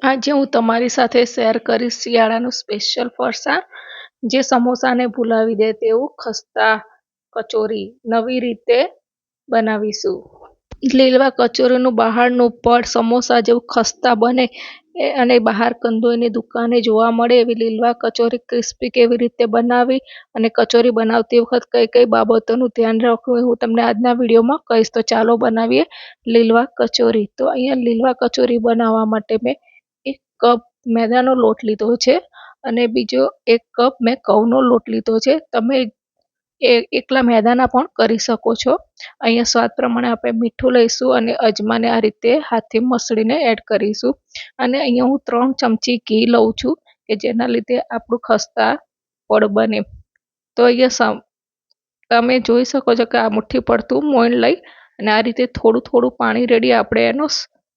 આજે હું તમારી સાથે શેર કરીશ શિયાળાનું સ્પેશિયલ ફરસાણ જે સમોસાને ભૂલાવી દે તેવું ખસ્તા કચોરી નવી રીતે બનાવીશું. લીલવા કચોરીનું બહારનું પડ સમોસા જેવું ખસ્તા બને અને બહાર કંદોઈની દુકાને જોવા મળે એવી લીલવા કચોરી ક્રિસ્પી કેવી રીતે બનાવી અને કચોરી બનાવતી વખત કઈ કઈ બાબતોનું ધ્યાન રાખવું એ હું તમને આજના વિડીયોમાં કહીશ. તો ચાલો બનાવીએ લીલવા કચોરી. તો અહીંયા લીલવા કચોરી બનાવવા માટે મેં 1 કપ મેદાનો લોટ લીધો છે અને બીજો 1 કપ મેં ઘઉંનો લોટ લીધો છે. તમે એકલા મેદાના પણ કરી શકો છો. અહીંયા સ્વાદ પ્રમાણે આપણે મીઠું લઈશું અને અજમાને આ રીતે હાથથી મસળીને એડ કરીશું. અને અહીંયા હું 3 ચમચી ઘી લઉં છું કે જેના લીધે આપણું ખસ્તા પડ બને. તો અહીંયા તમે જોઈ શકો છો કે આ મુઠ્ઠી પડતું મોણ લઈ અને આ રીતે થોડું થોડું પાણી રેડી આપણે એનો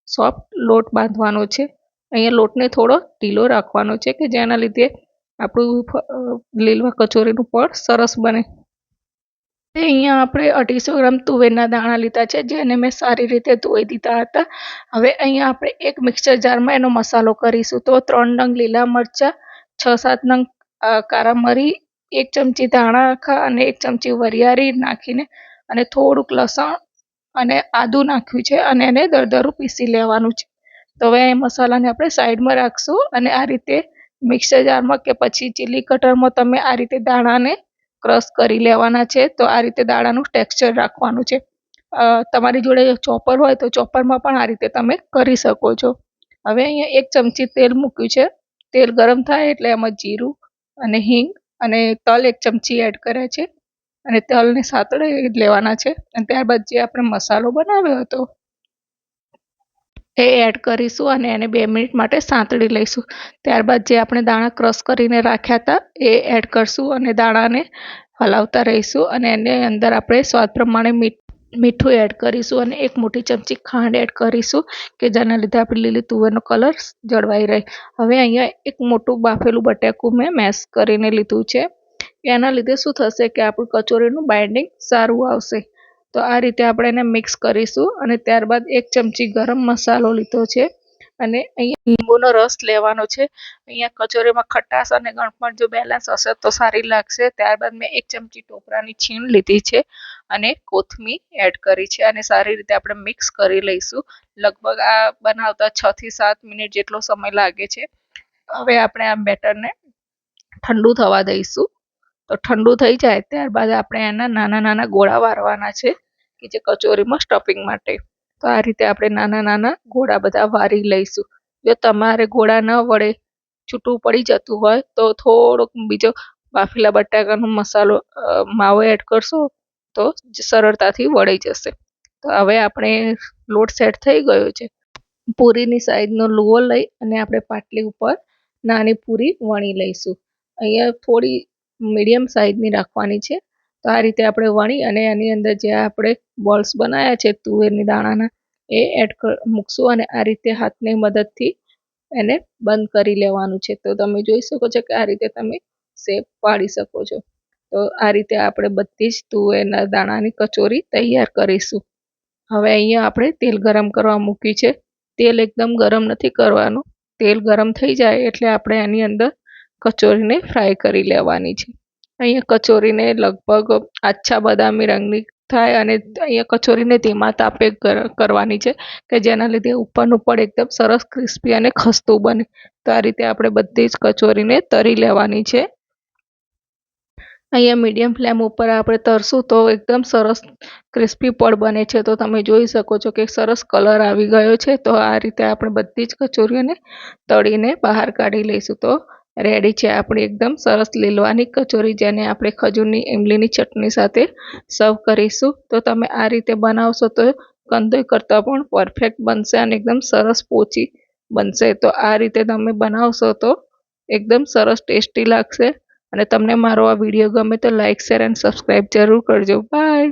સોફ્ટ લોટ બાંધવાનો છે. અહીંયા લોટને થોડો ઢીલો રાખવાનો છે કે જેના લીધે આપણું લીલવા કચોરીનું પડ સરસ બને. અહીંયા આપણે 250 ગ્રામ તુવેરના દાણા લીધા છે જેને મેં સારી રીતે ધોઈ દીધા હતા. હવે અહીંયા આપણે એક મિક્સર જારમાં એનો મસાલો કરીશું. તો 3 નંગ લીલા મરચાં, 6-7 નંગ કાળા મરી, 1 ચમચી ધાણા આખા અને 1 ચમચી વરિયાળી નાખીને અને થોડુંક લસણ અને આદું નાખ્યું છે અને એને દરદરું પીસી લેવાનું છે. તો હવે એ મસાલાને આપણે સાઈડમાં રાખશું અને આ રીતે મિક્સર જારમાં કે પછી ચીલી કટરમાં તમે આ રીતે દાણાને ક્રશ કરી લેવાના છે. તો આ રીતે દાણાનું ટેક્સચર રાખવાનું છે. તમારી જોડે ચોપર હોય તો ચોપરમાં પણ આ રીતે તમે કરી શકો છો. હવે અહીંયા 1 ચમચી તેલ મૂક્યું છે. તેલ ગરમ થાય એટલે એમાં જીરું અને હિંગ અને તલ 1 ચમચી એડ કર્યા છે અને તલને સાતળી લેવાના છે. અને ત્યારબાદ જે આપણે મસાલો બનાવ્યો હતો એ એડ કરીશું અને એને 2 મિનિટ માટે સાંતળી લઈશું. ત્યારબાદ જે આપણે દાણા ક્રશ કરીને રાખ્યા હતા એ એડ કરશું અને દાણાને હલાવતા રહીશું અને એની અંદર આપણે સ્વાદ પ્રમાણે મીઠું એડ કરીશું અને 1 મોટી ચમચી ખાંડ એડ કરીશું કે જેના લીધે આપણી લીલી તુવેરનો કલર જળવાઈ રહે. હવે અહીંયા 1 મોટું બાફેલું બટાકું મેં મેશ કરીને લીધું છે. એના લીધે શું થશે કે આપણું કચોરીનું બાઇન્ડિંગ સારું આવશે. તો આ રીતે આપણે એને મિક્સ કરીશું અને ત્યારબાદ 1 ચમચી ગરમ મસાલો લીધો છે અને અહીંયા લીંબુનો રસ લેવાનો છે. અહીંયા કચોરીમાં ખટાશ અને ગળપણ જો બેલેન્સ હશે તો સારી લાગશે. ત્યારબાદ મેં 1 ચમચી ટોપરાની છીણ લીધી છે અને કોથમીર એડ કરી છે અને સારી રીતે આપણે મિક્સ કરી લઈશું. લગભગ આ બનાવતા 6 થી 7 મિનિટ જેટલો સમય લાગે છે. હવે આપણે આ બેટરને ઠંડુ થવા દઈશું. તો ઠંડુ થઈ જાય ત્યારબાદ આપણે એના નાના નાના ગોળા વારવાના છે કે જે કચોરીમાં સ્ટફિંગ માટે. તો આ રીતે આપણે નાના નાના ગોળા બધા વારી લઈશું. જો તમારે ગોળા ન વળે છૂટું પડી જતું હોય તો થોડોક બીજો બાફેલા બટાકાનો મસાલો માવો એડ કરશો તો સરળતાથી વળી જશે. તો હવે આપણે લોટ સેટ થઈ ગયો છે. પૂરીની સાઈઝનો લુઓ લઈ અને આપણે પાટલી ઉપર નાની પૂરી વણી લઈશું. અહીંયા થોડી મીડિયમ સાઈઝની રાખવાની છે. તો આ રીતે આપણે વણી અને એની અંદર જે આપણે બોલ્સ બનાવ્યા છે તુવેરની દાણાના એ એડ મૂકશું અને આ રીતે હાથની મદદથી એને બંધ કરી લેવાનું છે. તો તમે જોઈ શકો છો કે આ રીતે તમે શેપ પાડી શકો છો. તો આ રીતે આપણે બધી જ તુવેરના દાણાની કચોરી તૈયાર કરીશું. હવે અહીંયા આપણે તેલ ગરમ કરવા મૂક્યું છે. તેલ એકદમ ગરમ નથી કરવાનું. તેલ ગરમ થઈ જાય એટલે આપણે એની અંદર કચોરીને ફ્રાય કરી લેવાની છે. અહીંયા કચોરીને લગભગ આછા બદામી રંગની થાય અને અહીંયા કચોરીને ધીમા તાપે કરવાની છે કે જેના લીધે ઉપરનું પડ એકદમ સરસ ક્રિસ્પી અને ખસ્તું બને. તો આ રીતે આપણે બધી જ કચોરીને તરી લેવાની છે. અહીંયા મીડિયમ ફ્લેમ ઉપર આપણે તરશું તો એકદમ સરસ ક્રિસ્પી પડ બને છે. તો તમે જોઈ શકો છો કે સરસ કલર આવી ગયો છે. તો આ રીતે આપણે બધી જ કચોરીઓને તળીને બહાર કાઢી લઈશું. તો રેડી છે આપણી એકદમ સરસ લીલવાની કચોરી જેને આપણે ખજૂરની ઇમલીની ચટણી સાથે સર્વ કરીશું. તો તમે આ રીતે બનાવશો તો કંદોઈ કરતાં પણ પરફેક્ટ બનશે અને એકદમ સરસ પોચી બનશે. તો આ રીતે તમે બનાવશો તો એકદમ સરસ ટેસ્ટી લાગશે. અને તમને મારો આ વિડીયો ગમે તો લાઈક, શેર અને સબસ્ક્રાઈબ જરૂર કરજો. બાય.